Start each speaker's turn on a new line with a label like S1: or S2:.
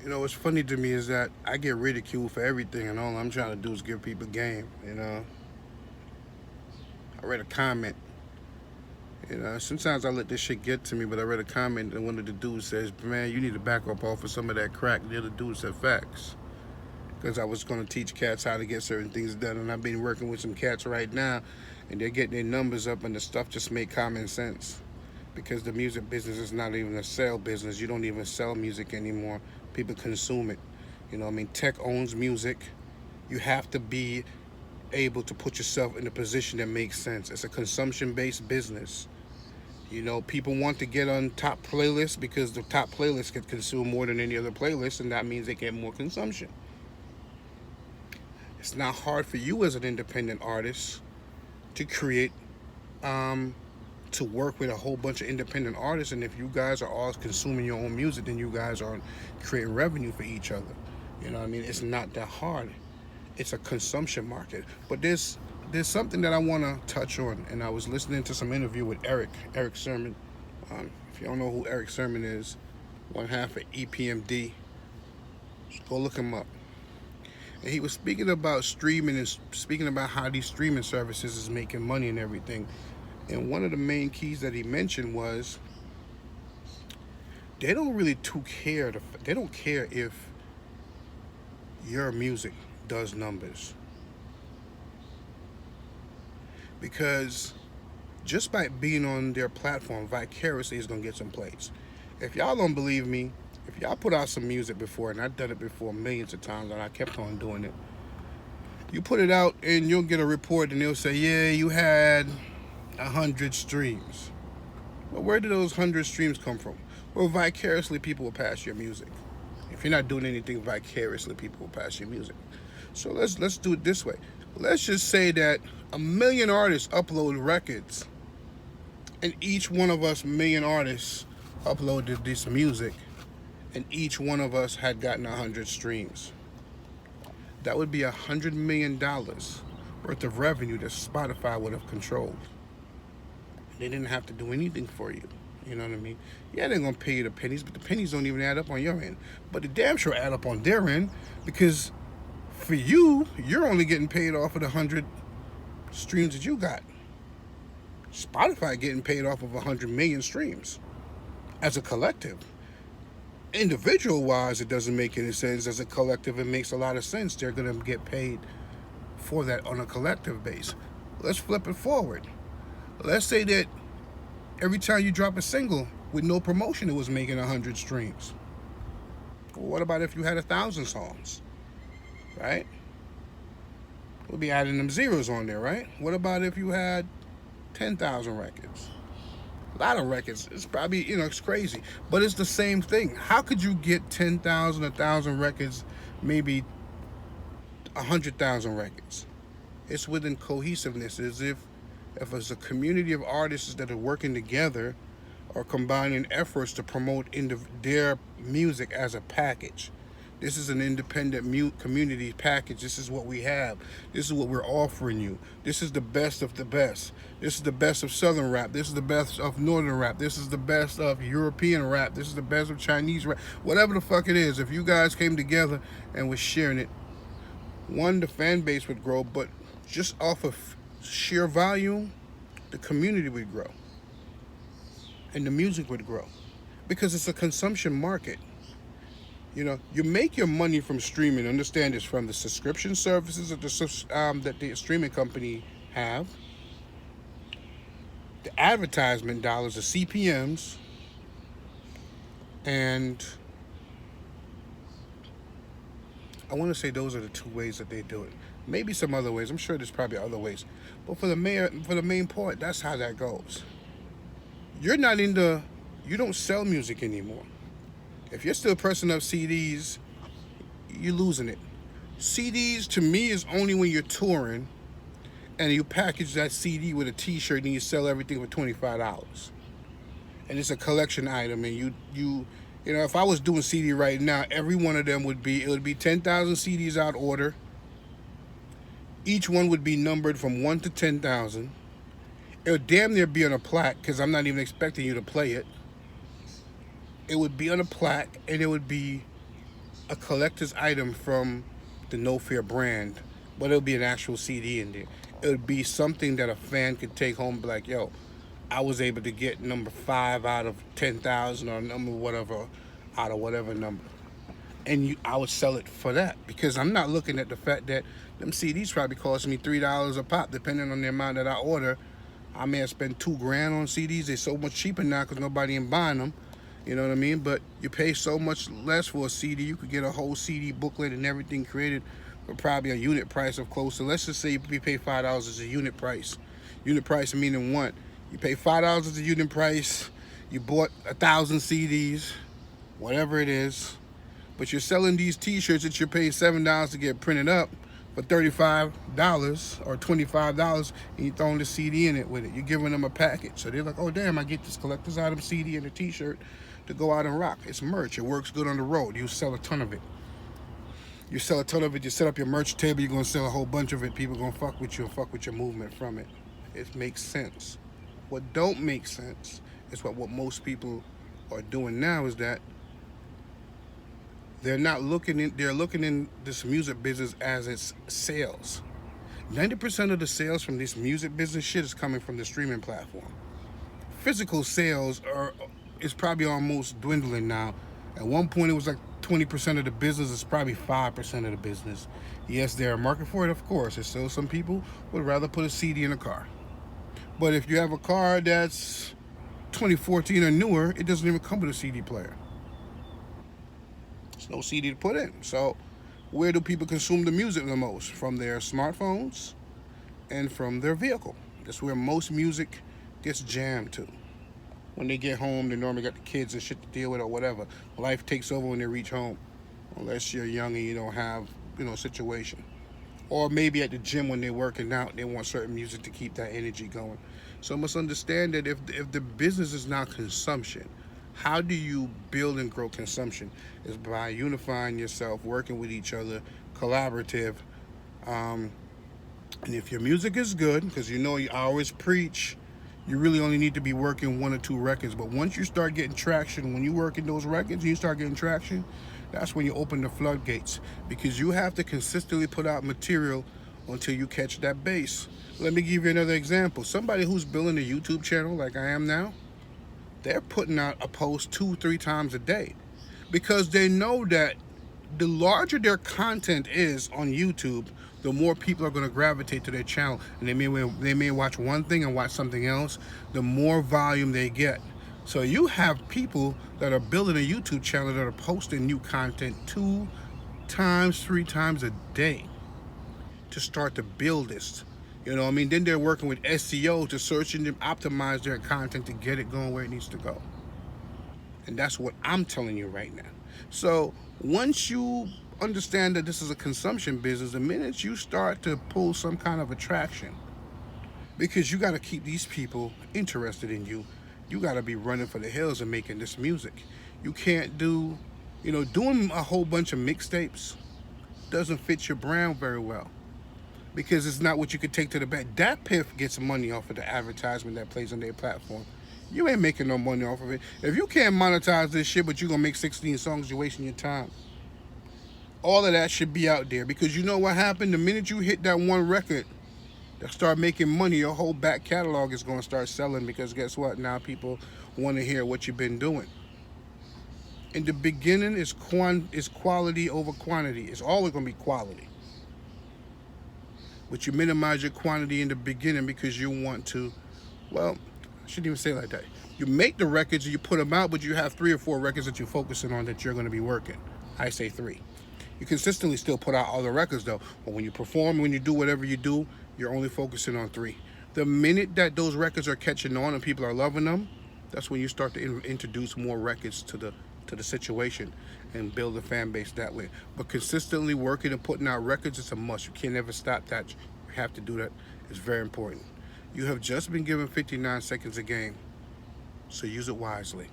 S1: You know, what's funny to me is that I get ridiculed for everything, and all I'm trying to do is give people game. I read a comment. Sometimes I let this shit get to me, but I read a comment and one of the dudes says, "Man, you need to back up off of some of that crack." The other dude said, "Facts," because I was going to teach cats how to get certain things done, and I've been working with some cats right now, and they're getting their numbers up, and the stuff just make common sense. Because the music business is not even a sale business. You don't even sell music anymore. People consume it. Tech owns music. You have to be able to put yourself in a position that makes sense. It's a consumption-based business. People want to get on top playlists because the top playlists get consumed more than any other playlist, and that means they get more consumption. It's not hard for you as an independent artist to create, to work with a whole bunch of independent artists, and if you guys are all consuming your own music, then you guys are creating revenue for each other. It's not that hard. It's a consumption market. But there's something that I want to touch on, and I was listening to some interview with Eric Sermon. If you don't know who Eric Sermon is, one half of EPMD, just go look him up. And he was speaking about streaming and speaking about how these streaming services is making money and everything. And one of the main keys that he mentioned was they don't really too care. They don't care if your music does numbers, because just by being on their platform vicariously is gonna get some plays. If y'all don't believe me, if y'all put out some music before, and I've done it before millions of times, and I kept on doing it, you put it out and you'll get a report, and they'll say, "Yeah, you had 100 streams." But where did those 100 streams come from? Well, vicariously, people will pass your music. If you're not doing anything vicariously, people will pass your music. So let's do it this way. Let's just say that 1 million artists upload records, and each one of us million artists uploaded this music, and each one of us had gotten 100 streams. That would be $100 million worth of revenue that Spotify would have controlled. They didn't have to do anything for you. You know what I mean? Yeah, they're gonna pay you the pennies, but the pennies don't even add up on your end. But the damn sure add up on their end, because for you, you're only getting paid off of the 100 streams that you got. Spotify getting paid off of 100 million streams as a collective. Individual wise, it doesn't make any sense. As a collective, it makes a lot of sense. They're gonna get paid for that on a collective base. Let's flip it forward. Let's say that every time you drop a single with no promotion, it was making 100 streams. Well, what about if you had 1,000 songs, right? We'll be adding them zeros on there, right? What about if you had 10,000 records? A lot of records. It's probably, it's crazy. But it's the same thing. How could you get 10,000, 1,000 records, maybe 100,000 records? It's within cohesiveness, as if it's a community of artists that are working together or combining efforts to promote their music as a package. This is an independent community package. This is what we have. This is what we're offering you. This is the best of the best. This is the best of Southern rap. This is the best of Northern rap. This is the best of European rap. This is the best of Chinese rap. Whatever the fuck it is, if you guys came together and was sharing it, one, the fan base would grow, but just off of sheer volume, the community would grow and the music would grow, because it's a consumption market. You make your money from streaming. Understand this, from the subscription services that the streaming company have, the advertisement dollars, the CPMs, and I want to say those are the two ways that they do it. Maybe some other ways. I'm sure there's probably other ways, but for the main point, that's how that goes. You're not into. You don't sell music anymore. If you're still pressing up CDs, you're losing it. CDs to me is only when you're touring and you package that CD with a T-shirt and you sell everything for $25, and it's a collection item. And if I was doing CD right now, every one of them would be 10,000 CDs out order. Each one would be numbered from 1 to 10,000. It would damn near be on a plaque, because I'm not even expecting you to play it. It would be on a plaque, and it would be a collector's item from the No Fear brand, but it'll be an actual CD in there. It would be something that a fan could take home and be like, yo, I was able to get number 5 out of 10,000 or number whatever out of whatever number. And I would sell it for that because I'm not looking at the fact that them CDs probably cost me $3 a pop, depending on the amount that I order. I may have spent $2 grand on CDs. They're so much cheaper now because nobody ain't buying them. You know what I mean? But you pay so much less for a CD. You could get a whole CD booklet and everything created for probably a unit price of close to, let's just say you pay $5 as a unit price. Unit price meaning what? You pay $5 as a unit price. You bought 1,000 CDs, whatever it is. But you're selling these T-shirts that you're paying $7 to get printed up for $35 or $25, and you're throwing the CD in it with it. You're giving them a package. So they're like, oh, damn, I get this collector's item CD and a T-shirt to go out and rock. It's merch. It works good on the road. You sell a ton of it. You sell a ton of it. You set up your merch table. You're going to sell a whole bunch of it. People are going to fuck with you and fuck with your movement from it. It makes sense. What don't make sense is what most people are doing now is that they're looking in this music business as its sales. 90% of the sales from this music business shit is coming from the streaming platform. Physical sales is probably almost dwindling now. At one point it was like 20% of the business. It's probably 5% of the business. Yes, there are market for it, of course. There's still some people would rather put a CD in a car. But if you have a car that's 2014 or newer, it doesn't even come with a CD player. There's no CD to put in. So where do people consume the music the most? From their smartphones and from their vehicle. That's where most music gets jammed to. When they get home, they normally got the kids and shit to deal with or whatever. Life takes over when they reach home. Unless you're young and you don't have, situation. Or maybe at the gym when they're working out, they want certain music to keep that energy going. So I must understand that if the business is not consumption, how do you build and grow consumption? Is by unifying yourself, working with each other, collaborative. And if your music is good, because I always preach, you really only need to be working 1 or 2 records. But once you start getting traction, when you work in those records and you start getting traction, that's when you open the floodgates. Because you have to consistently put out material until you catch that base. Let me give you another example. Somebody who's building a YouTube channel like I am now, they're putting out a post 2-3 times a day because they know that the larger their content is on YouTube, the more people are going to gravitate to their channel, and they may watch one thing and watch something else. The more volume they get. So you have people that are building a YouTube channel that are posting new content 2 times, 3 times a day to start to build this. Then they're working with SEO to search and optimize their content to get it going where it needs to go. And that's what I'm telling you right now. So once you understand that this is a consumption business, the minute you start to pull some kind of attraction, because you got to keep these people interested in you, you got to be running for the hills and making this music. You can't doing a whole bunch of mixtapes doesn't fit your brand very well. Because it's not what you could take to the bank. DatPiff gets money off of the advertisement that plays on their platform. You ain't making no money off of it. If you can't monetize this shit, but you're going to make 16 songs, you're wasting your time. All of that should be out there. Because you know what happened? The minute you hit that one record that start making money, your whole back catalog is going to start selling. Because guess what? Now people want to hear what you've been doing. In the beginning, it's quality over quantity. It's always going to be quality. But you minimize your quantity in the beginning because you want to, I shouldn't even say it like that. You make the records and you put them out, but you have 3 or 4 records that you're focusing on that you're going to be working. I say 3. You consistently still put out other records though. But when you perform, when you do whatever you do, you're only focusing on 3. The minute that those records are catching on and people are loving them, that's when you start to introduce more records to the situation and build a fan base that way. But consistently working and putting out records is a must. You can't ever stop that. You have to do that. It's very important. You have just been given 59 seconds a game, so use it wisely.